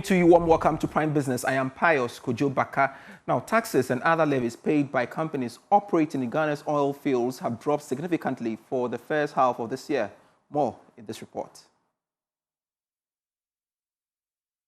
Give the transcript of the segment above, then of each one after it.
To you, warm welcome to Prime Business. I am Pius Kojo Baka. Now, taxes and other levies paid by companies operating in Ghana's oil fields have dropped significantly for the first half of this year. More in this report.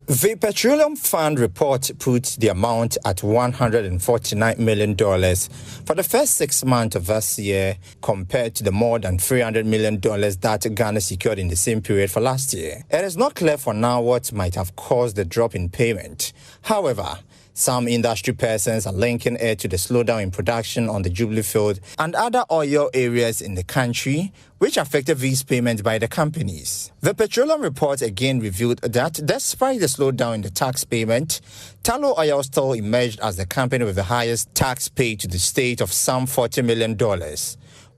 The Petroleum Fund report puts the amount at $149 million for the first 6 months of this year, compared to the more than $300 million that Ghana secured in the same period for last year. It is not clear for now what might have caused the drop in payment. However, some industry persons are linking it to the slowdown in production on the Jubilee field and other oil areas in the country, which affected these payments by the companies. The petroleum report again revealed that despite the slowdown in the tax payment, Tullow Oil still emerged as the company with the highest tax paid to the state of some $40 million.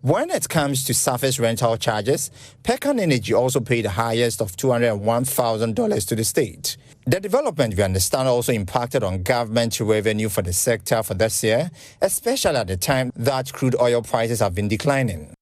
When it comes to surface rental charges, Pecan Energy also paid the highest of $201,000 to the state. The development, we understand, also impacted on government revenue for the sector for this year, especially at the time that crude oil prices have been declining.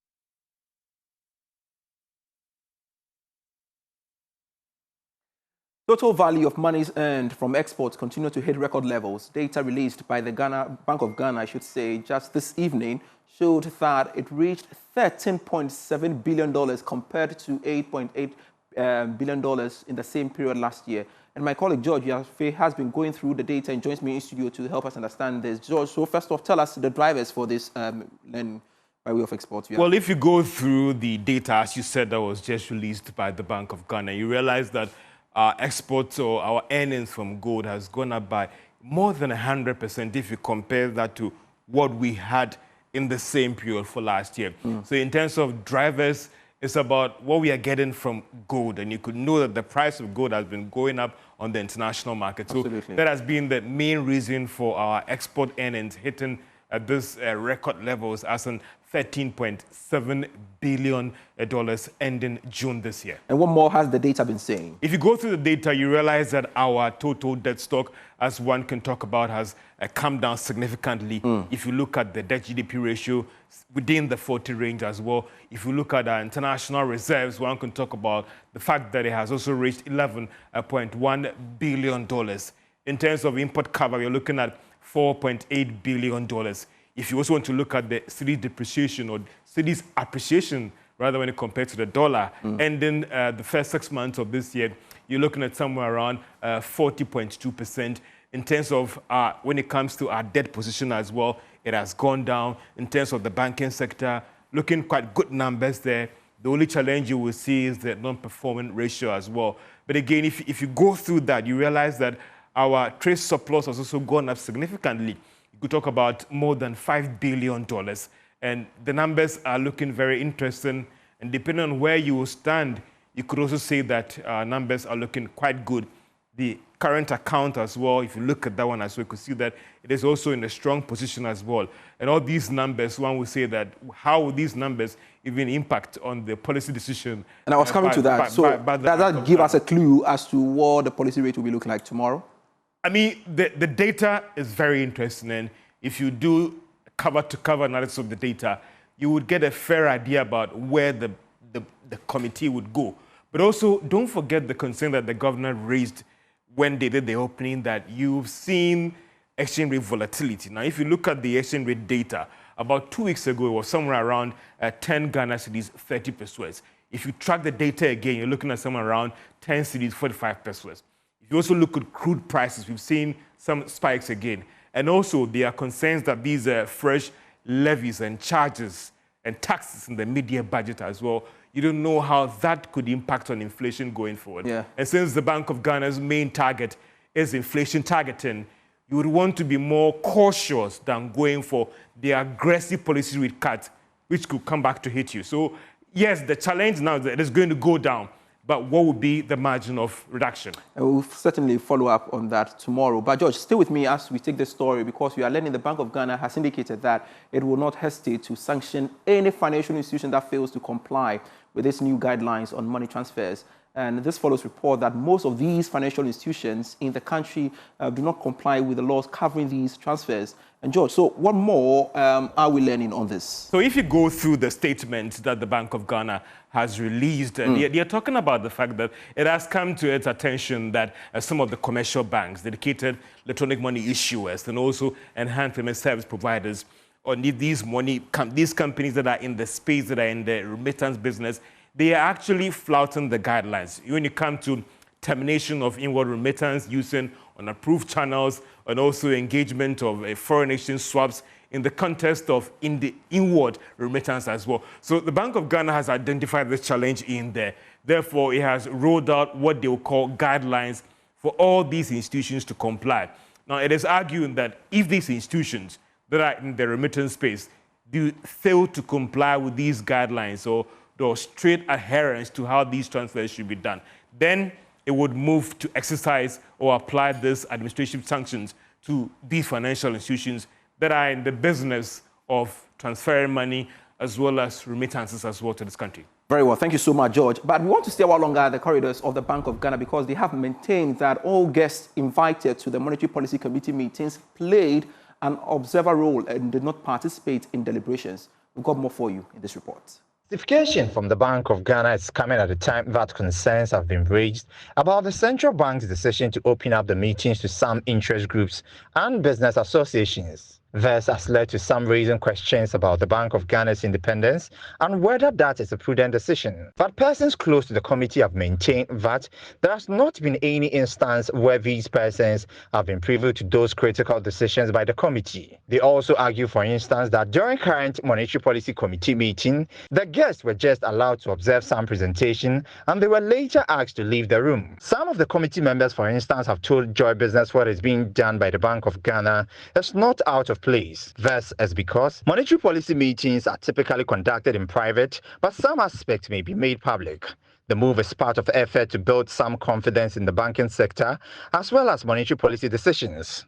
Total value of monies earned from exports continue to hit record levels. Data released by the Bank of Ghana, just this evening, showed that it reached $13.7 billion compared to $8.8 billion in the same period last year. And my colleague George has been going through the data and joins me in studio to help us understand this. George, so first off, tell us the drivers for this lending by way of exports. Well, if you go through the data, as you said, that was just released by the Bank of Ghana, you realize that our exports or our earnings from gold has gone up by more than 100% if you compare that to what we had in the same period for last year. So in terms of drivers, it's about what we are getting from gold. And you could know that the price of gold has been going up on the international market. Absolutely. So that has been the main reason for our export earnings hitting at this record levels as in $13.7 billion ending June this year. And what more has the data been saying? If you go through the data, you realize that our total debt stock, as one can talk about, has come down significantly. If you look at the debt-GDP ratio, within the 40 range as well. If you look at our international reserves, one can talk about the fact that it has also reached $11.1 billion. In terms of import cover, you're looking at $4.8 billion. If you also want to look at the cedi's depreciation or cedi's appreciation, rather when it compared to the dollar, ending the first 6 months of this year, you're looking at somewhere around 40.2%. In terms of when it comes to our debt position as well, it has gone down. In terms of the banking sector, looking quite good numbers there. The only challenge you will see is the non-performing ratio as well. But again, if you go through that, you realize that our trade surplus has also gone up significantly. You could talk about more than $5 billion. And the numbers are looking very interesting. And depending on where you will stand, you could also say that numbers are looking quite good. The current account as well, if you look at that one as well, you could see that it is also in a strong position as well. And all these numbers, one would say that how will these numbers even impact on the policy decision? And I was coming to that. So does that give us a clue as to what the policy rate will be looking like tomorrow? I mean, the data is very interesting. And if you do cover-to-cover analysis of the data, you would get a fair idea about where the committee would go. But also, don't forget the concern that the governor raised when they did the opening, that you've seen exchange rate volatility. Now, if you look at the exchange rate data, about 2 weeks ago, it was somewhere around 10 Ghana cedis, 30 pesos. If you track the data again, you're looking at somewhere around 10 cedis, 45 pesos. If you also look at crude prices, we've seen some spikes again. And also, there are concerns that these fresh levies and charges and taxes in the mid-year budget as well, you don't know how that could impact on inflation going forward. Yeah. And since the Bank of Ghana's main target is inflation targeting, you would want to be more cautious than going for the aggressive policy rate cut, which could come back to hit you. So, yes, the challenge now is that it is going to go down, but what would be the margin of reduction? And we'll certainly follow up on that tomorrow. But George, stay with me as we take this story, because we are learning the Bank of Ghana has indicated that it will not hesitate to sanction any financial institution that fails to comply with its new guidelines on money transfers And this follows report that most of these financial institutions in the country do not comply with the laws covering these transfers. And George, so what more are we learning on this? So if you go through the statement that the Bank of Ghana has released, they're talking about the fact that it has come to its attention that some of the commercial banks, dedicated electronic money issuers, and also enhanced payment service providers, or these companies that are in the space, that are in the remittance business, they are actually flouting the guidelines. When you come to termination of inward remittance using unapproved channels, and also engagement of foreign exchange swaps in the context of inward remittance as well. So the Bank of Ghana has identified this challenge in there. Therefore, it has rolled out what they will call guidelines for all these institutions to comply. Now, it is arguing that if these institutions that are in the remittance space do fail to comply with these guidelines or straight adherence to how these transfers should be done, then it would move to exercise or apply this administrative sanctions to these financial institutions that are in the business of transferring money as well as remittances as well to this country. Very well. Thank you so much, George. But we want to stay a while longer at the corridors of the Bank of Ghana because they have maintained that all guests invited to the Monetary Policy Committee meetings played an observer role and did not participate in deliberations. We've got more for you in this report. Justification from the Bank of Ghana is coming at a time that concerns have been raised about the central bank's decision to open up the meetings to some interest groups and business associations. This has led to some raising questions about the Bank of Ghana's independence and whether that is a prudent decision. But persons close to the committee have maintained that there has not been any instance where these persons have been privy to those critical decisions by the committee. They also argue, for instance, that during current Monetary Policy Committee meeting, the guests were just allowed to observe some presentation and they were later asked to leave the room. Some of the committee members, for instance, have told Joy Business what is being done by the Bank of Ghana is not out of place. This is because monetary policy meetings are typically conducted in private, but some aspects may be made public. The move is part of the effort to build some confidence in the banking sector, as well as monetary policy decisions.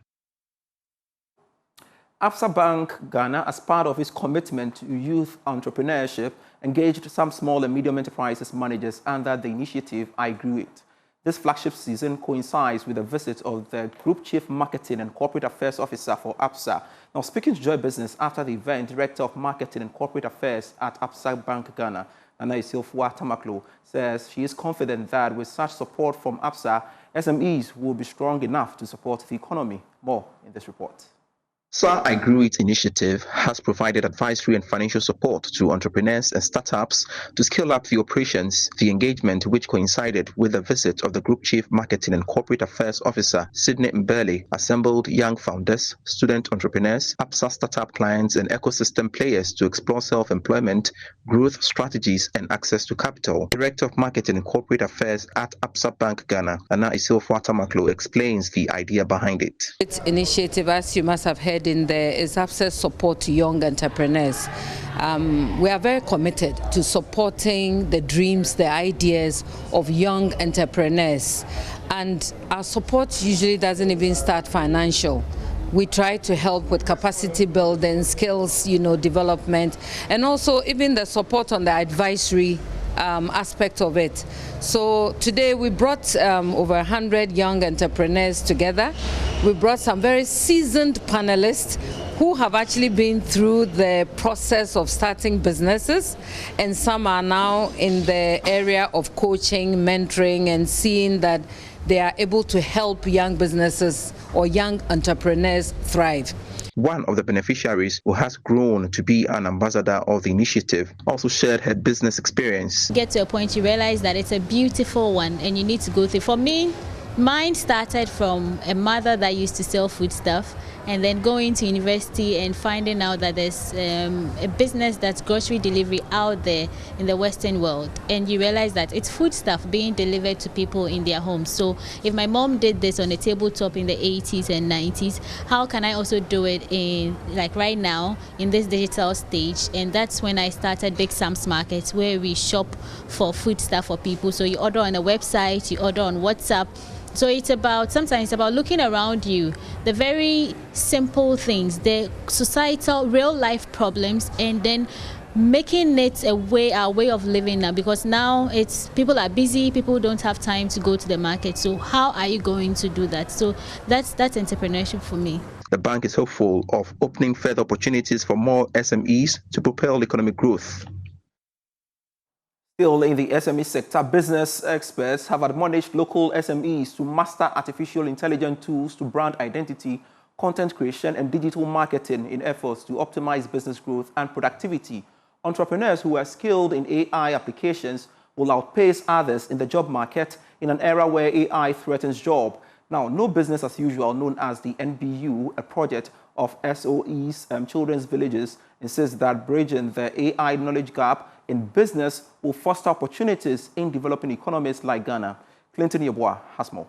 ABSA Bank Ghana, as part of its commitment to youth entrepreneurship, engaged some small and medium enterprises managers under the initiative I Grew It. This flagship season coincides with the visit of the Group Chief Marketing and Corporate Affairs Officer for ABSA. Now, speaking to Joy Business after the event, Director of Marketing and Corporate Affairs at ABSA Bank Ghana, Nana Isilfua Tamaklo, says she is confident that with such support from ABSA, SMEs will be strong enough to support the economy. More in this report. ABSA I Grew It initiative has provided advisory and financial support to entrepreneurs and startups to scale up the operations. The engagement, which coincided with the visit of the Group Chief Marketing and Corporate Affairs Officer, Sydney Mbele, assembled young founders, student entrepreneurs, ABSA startup clients, and ecosystem players to explore self-employment, growth strategies, and access to capital. Director of Marketing and Corporate Affairs at ABSA Bank Ghana, Nana Isilfua Tamaklo, explains the idea behind it. Its initiative, as you must have heard in there, is ABSA's support to young entrepreneurs. We are very committed to supporting the dreams, the ideas of young entrepreneurs. And our support usually doesn't even start financial. We try to help with capacity building, skills, development, and also even the support on the advisory aspect of it. So today we brought over 100 young entrepreneurs together. We brought some very seasoned panelists who have actually been through the process of starting businesses, and some are now in the area of coaching, mentoring, and seeing that they are able to help young businesses or young entrepreneurs thrive. One of the beneficiaries, who has grown to be an ambassador of the initiative, also shared her business experience. Get to a point you realize that it's a beautiful one and you need to go through. For me, mine started from a mother that used to sell food stuff, and then going to university and finding out that there's a business that's grocery delivery out there in the Western world, and you realize that it's food stuff being delivered to people in their homes. So if my mom did this on a tabletop in the 80s and 90s, how can I also do it in, like right now, in this digital stage? And that's when I started Big Sam's Market, where we shop for food stuff for people. So you order on a website, you order on WhatsApp. So it's about, sometimes it's about looking around you, the very simple things, the societal, real life problems, and then making it our way of living now, because now people are busy, people don't have time to go to the market. So how are you going to do that? So that's entrepreneurship for me. The bank is hopeful of opening further opportunities for more SMEs to propel economic growth. Still in the SME sector, business experts have admonished local SMEs to master artificial intelligence tools to brand identity, content creation, and digital marketing in efforts to optimize business growth and productivity. Entrepreneurs who are skilled in AI applications will outpace others in the job market in an era where AI threatens jobs. Now, No Business as Usual, known as the NBU, a project of SOE's Children's Villages, insists that bridging the AI knowledge gap in business will foster opportunities in developing economies like Ghana. Clinton Yeboah has more.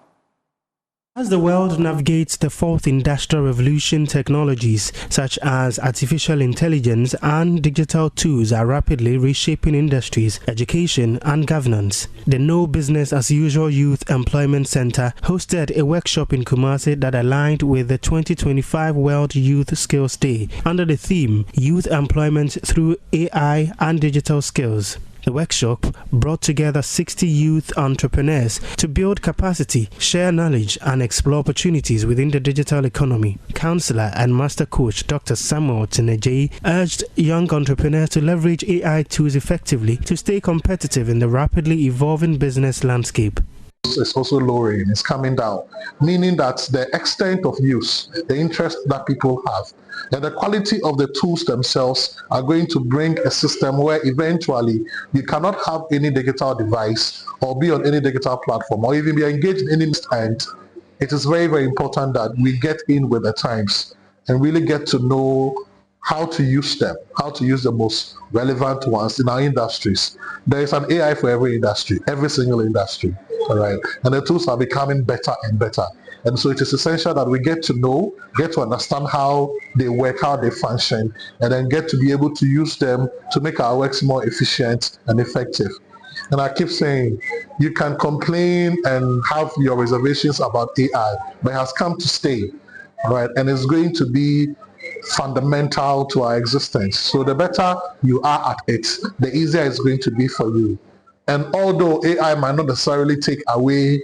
As the world navigates the fourth industrial revolution, technologies such as artificial intelligence and digital tools are rapidly reshaping industries, education and governance. The No Business as Usual Youth Employment Center hosted a workshop in Kumasi that aligned with the 2025 World Youth Skills Day under the theme Youth Employment Through AI and Digital Skills. The workshop brought together 60 youth entrepreneurs to build capacity, share knowledge, and explore opportunities within the digital economy. Counselor and master coach Dr. Samuel Tinejayi urged young entrepreneurs to leverage AI tools effectively to stay competitive in the rapidly evolving business landscape. It's also lowering, it's coming down, meaning that the extent of use, the interest that people have, and the quality of the tools themselves are going to bring a system where eventually you cannot have any digital device or be on any digital platform or even be engaged in any end. It is very, very important that we get in with the times and really get to know how to use them, how to use the most relevant ones in our industries. There is an AI for every industry, every single industry, all right? And the tools are becoming better and better. And so it is essential that we get to know, get to understand how they work, how they function, and then get to be able to use them to make our works more efficient and effective. And I keep saying, you can complain and have your reservations about AI, but it has come to stay, all right? And it's going to be fundamental to our existence. So the better you are at it, the easier it's going to be for you. And although AI might not necessarily take away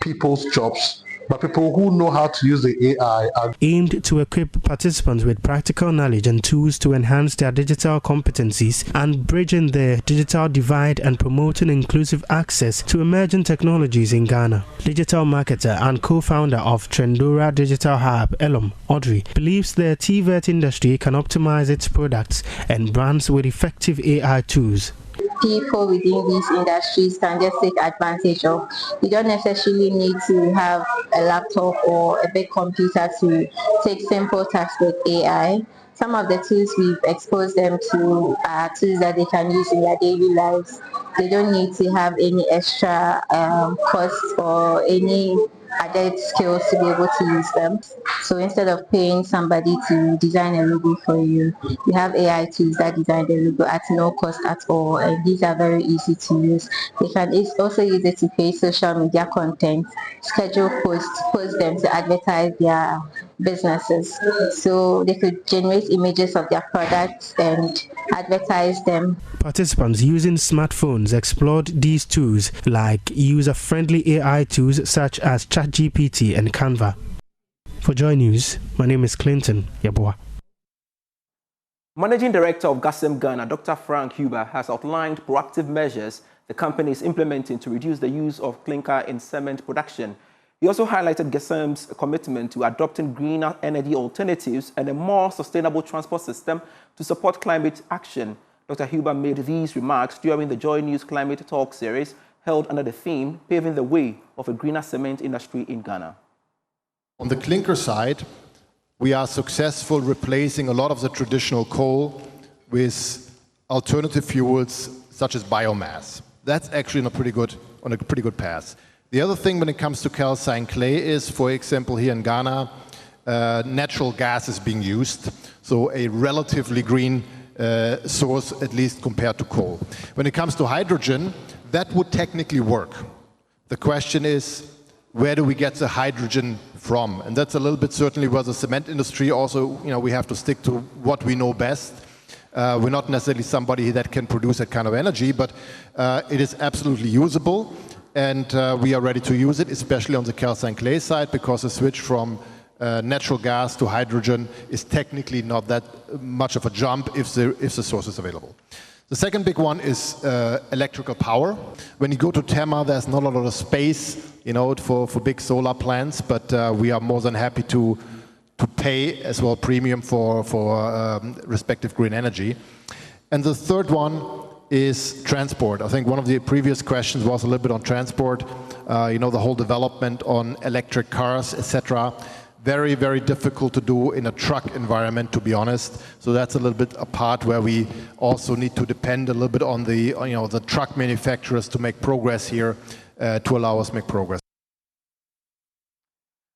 people's jobs, but people who know how to use the AI are aimed to equip participants with practical knowledge and tools to enhance their digital competencies and bridging the digital divide and promoting inclusive access to emerging technologies in Ghana. Digital marketer and co-founder of Trendora Digital Hub, Elom Audrey, believes the TVET industry can optimize its products and brands with effective AI tools. People within these industries can just take advantage of. You don't necessarily need to have a laptop or a big computer to take simple tasks with AI. Some of the tools we've exposed them to are tools that they can use in their daily lives. They don't need to have any extra costs or any added skills to be able to use them. So instead of paying somebody to design a logo for you, you have AI tools that design the logo at no cost at all, and these are very easy to use. They can also use it to create social media content, schedule post them to advertise their businesses. So they could generate images of their products and advertise them. Participants using smartphones explored these tools like user-friendly AI tools such as ChatGPT and Canva. For Joy News, my name is Clinton Yeboah. Managing Director of GASEM Ghana, Dr. Frank Huber, has outlined proactive measures the company is implementing to reduce the use of clinker in cement production. He also highlighted GASEM's commitment to adopting greener energy alternatives and a more sustainable transport system to support climate action. Dr. Huber made these remarks during the Joy News Climate Talk series held under the theme, Paving the Way of a Greener Cement Industry in Ghana. On the clinker side, we are successful replacing a lot of the traditional coal with alternative fuels such as biomass. That's actually on a pretty good path. The other thing when it comes to calcined clay is, for example, here in Ghana, natural gas is being used, so a relatively green source, at least compared to coal. When it comes to hydrogen, that would technically work. The question is, where do we get the hydrogen from? And that's a little bit certainly where the cement industry also, we have to stick to what we know best. We're not necessarily somebody that can produce that kind of energy, but it is absolutely usable, and we are ready to use it, especially on the calcined clay side, because the switch from natural gas to hydrogen is technically not that much of a jump if the source is available. The second big one is electrical power. When you go to Tema, there's not a lot of space, for big solar plants, but we are more than happy to pay as well premium for respective green energy. And the third one is transport. I think one of the previous questions was a little bit on transport, the whole development on electric cars, etc. Very, very difficult to do in a truck environment, to be honest. So that's a little bit a part where we also need to depend a little bit on the truck manufacturers to make progress here, to allow us make progress.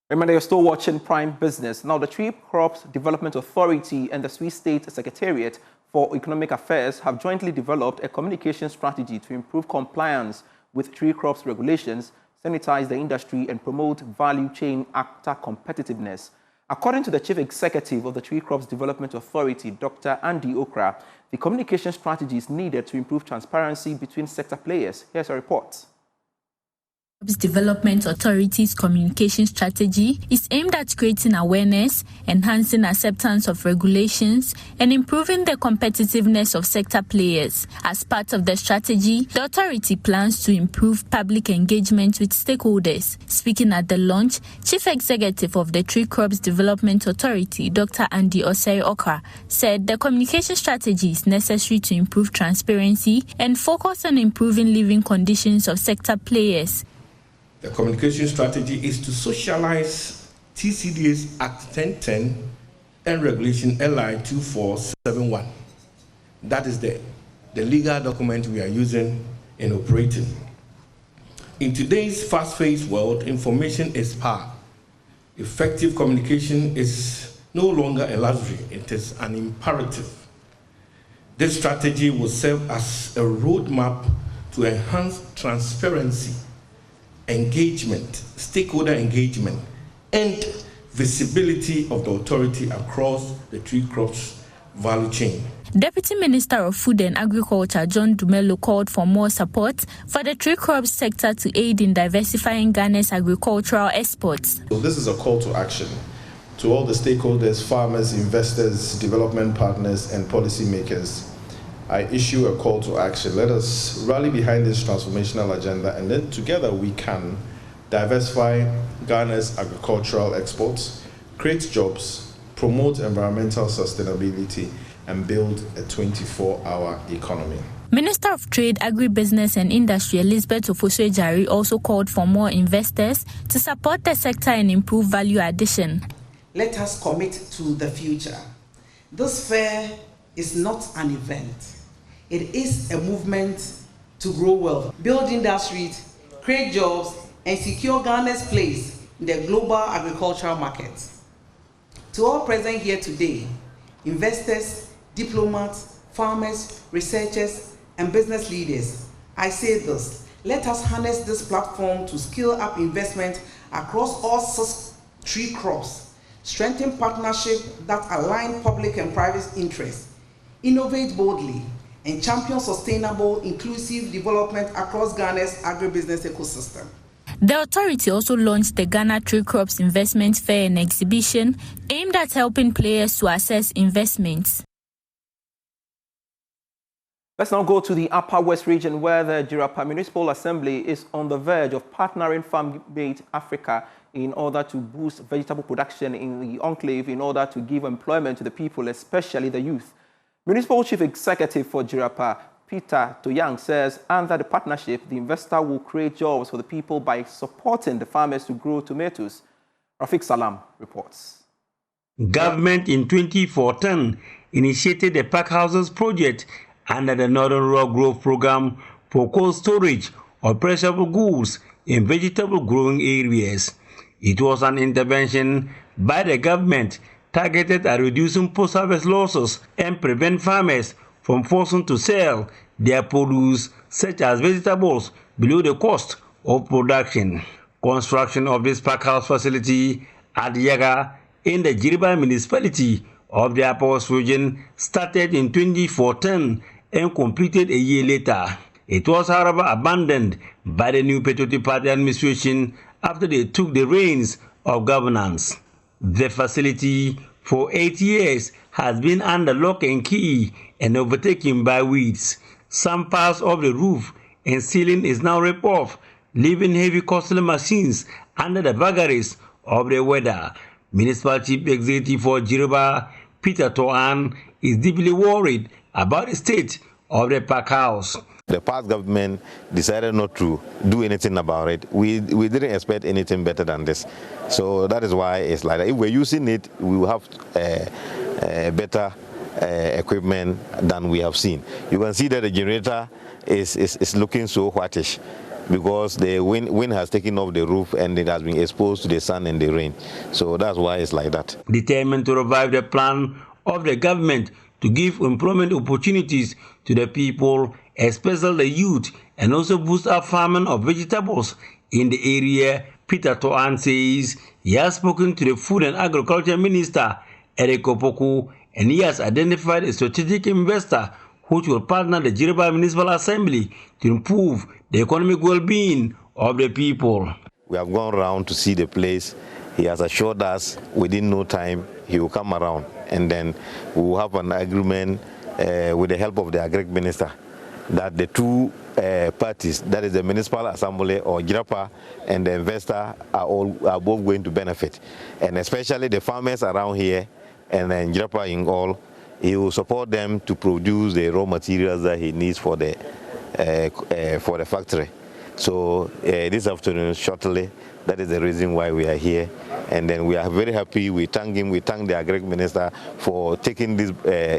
Remember, you're still watching Prime Business. Now, the Tree Crops Development Authority and the Swiss State Secretariat for Economic Affairs have jointly developed a communication strategy to improve compliance with tree crops regulations, sanitize the industry, and promote value chain actor competitiveness. According to the Chief Executive of the Tree Crops Development Authority, Dr. Andy Okra, the communication strategy is needed to improve transparency between sector players. Here's a report. Development Authority's communication strategy is aimed at creating awareness, enhancing acceptance of regulations, and improving the competitiveness of sector players. As part of the strategy, the authority plans to improve public engagement with stakeholders. Speaking at the launch, Chief Executive of the Tree Crops Development Authority, Dr. Andy Okra, said the communication strategy is necessary to improve transparency and focus on improving living conditions of sector players. The communication strategy is to socialize TCD's Act 1010 and Regulation LI 2471. That is the legal document we are using and operating. In today's fast-paced world, information is power. Effective communication is no longer a luxury, it is an imperative. This strategy will serve as a roadmap to enhance transparency, engagement, stakeholder engagement, and visibility of the authority across the tree crops value chain. Deputy Minister of Food and Agriculture John Dumelo called for more support for the tree crops sector to aid in diversifying Ghana's agricultural exports. So this is a call to action to all the stakeholders, farmers, investors, development partners, and policymakers. I issue a call to action. Let us rally behind this transformational agenda, and then together we can diversify Ghana's agricultural exports, create jobs, promote environmental sustainability, and build a 24-hour economy. Minister of Trade, Agribusiness and Industry Elizabeth Ofosu-Ejari also called for more investors to support the sector and improve value addition. Let us commit to the future. This fair is not an event. It is a movement to grow wealth, build industries, create jobs, and secure Ghana's place in the global agricultural market. To all present here today, investors, diplomats, farmers, researchers, and business leaders, I say this: let us harness this platform to scale up investment across all 6 tree crops, strengthen partnerships that align public and private interests, innovate boldly, and champion sustainable, inclusive development across Ghana's agribusiness ecosystem. The authority also launched the Ghana Tree Crops Investment Fair and Exhibition aimed at helping players to access investments. Let's now go to the Upper West region, where the Jirapa Municipal Assembly is on the verge of partnering Farm-Made Africa in order to boost vegetable production in the enclave in order to give employment to the people, especially the youth. Municipal Chief Executive for Jirapa, Peter Toyang, says under the partnership, the investor will create jobs for the people by supporting the farmers to grow tomatoes. Rafiq Salam reports. Government in 2014 initiated the Pack Houses project under the Northern Rural Growth Program for cold storage of perishable goods in vegetable growing areas. It was an intervention by the government targeted at reducing post-harvest losses and prevent farmers from forcing to sell their produce, such as vegetables, below the cost of production. Construction of this pack house facility at Yaga in the Jirapa municipality of the Upper West region started in 2014 and completed a year later. It was, however, abandoned by the new Patriotic Party administration after they took the reins of governance. The facility for 8 years has been under lock and key and overtaken by weeds. Some parts of the roof and ceiling is now ripped off, leaving heavy costly machines under the vagaries of the weather. Municipal Chief Executive for Jiraba, Peter Toan, is deeply worried about the state of the pack house. The past government decided not to do anything about it. We didn't expect anything better than this. So that is why it's like that. If we're using it, we will have better equipment than we have seen. You can see that the generator is looking so whitish because the wind has taken off the roof and it has been exposed to the sun and the rain. So that's why it's like that. Determined to revive the plan of the government to give employment opportunities to the people, especially the youth, and also boost up farming of vegetables in the area, Peter Toan says he has spoken to the Food and Agriculture Minister, Eric Opoku, and he has identified a strategic investor which will partner the Jiraba Municipal Assembly to improve the economic well-being of the people. We have gone around to see the place. He has assured us within no time he will come around, and then we will have an agreement with the help of the Agric Minister that the two parties, that is the Municipal Assembly or Jirapa and the investor, are both going to benefit. And especially the farmers around here and then Jirapa in all, he will support them to produce the raw materials that he needs for the factory. So this afternoon, shortly, that is the reason why we are here. And then we are very happy. We thank him. We thank the Agric Minister for taking this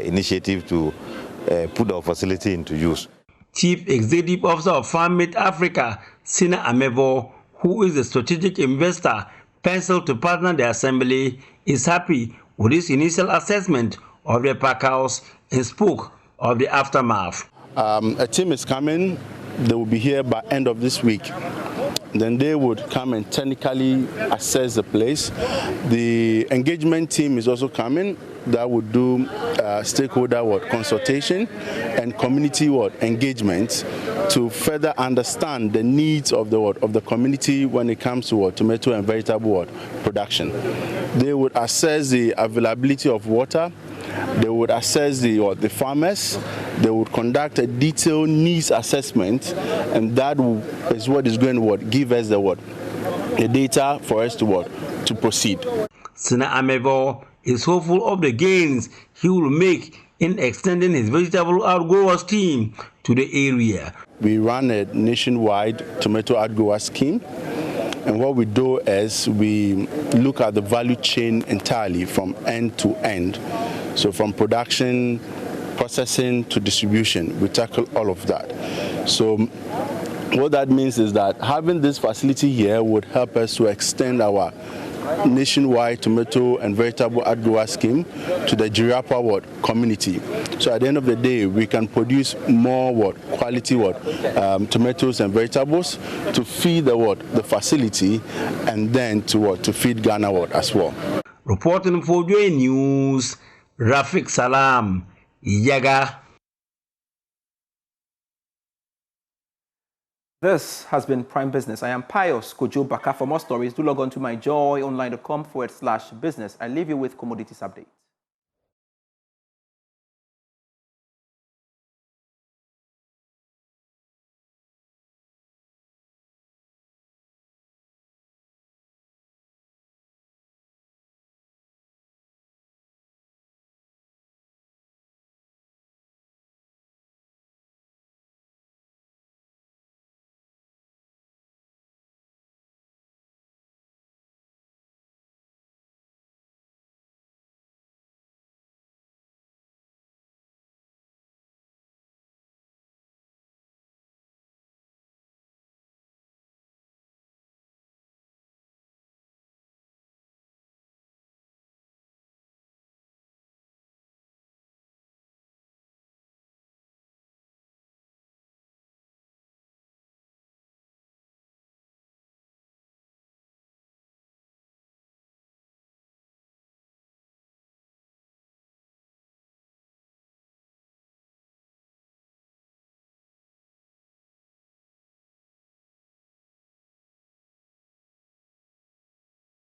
initiative to put our facility into use. Chief Executive Officer of FarmMate Africa, Sina Amevo, who is a strategic investor penciled to partner the assembly, is happy with this initial assessment of the pack house and spoke of the aftermath. A team is coming. They will be here by end of this week. Then they would come and technically assess the place. The engagement team is also coming. That would do stakeholder consultation and community engagement to further understand the needs of the community when it comes to tomato and vegetable production. They would assess the availability of water. They would assess the farmers. They would conduct a detailed needs assessment, and that is what is going to give us the data for us to proceed. Sina Amevo is hopeful of the gains he will make in extending his vegetable outgrower scheme to the area. We run a nationwide tomato outgrower scheme, and what we do is we look at the value chain entirely from end to end. So from production, processing to distribution, we tackle all of that. So what that means is that having this facility here would help us to extend our nationwide tomato and vegetable outgrower scheme to the Jirapa community. So at the end of the day, we can produce more quality tomatoes and vegetables to feed the facility, and then to feed Ghana as well. Reporting for Joy News, Rafik Salam, Yaga. This has been Prime Business. I am Pius Kojo Baka. For more stories, do log on to myjoyonline.com/business. I leave you with commodities update.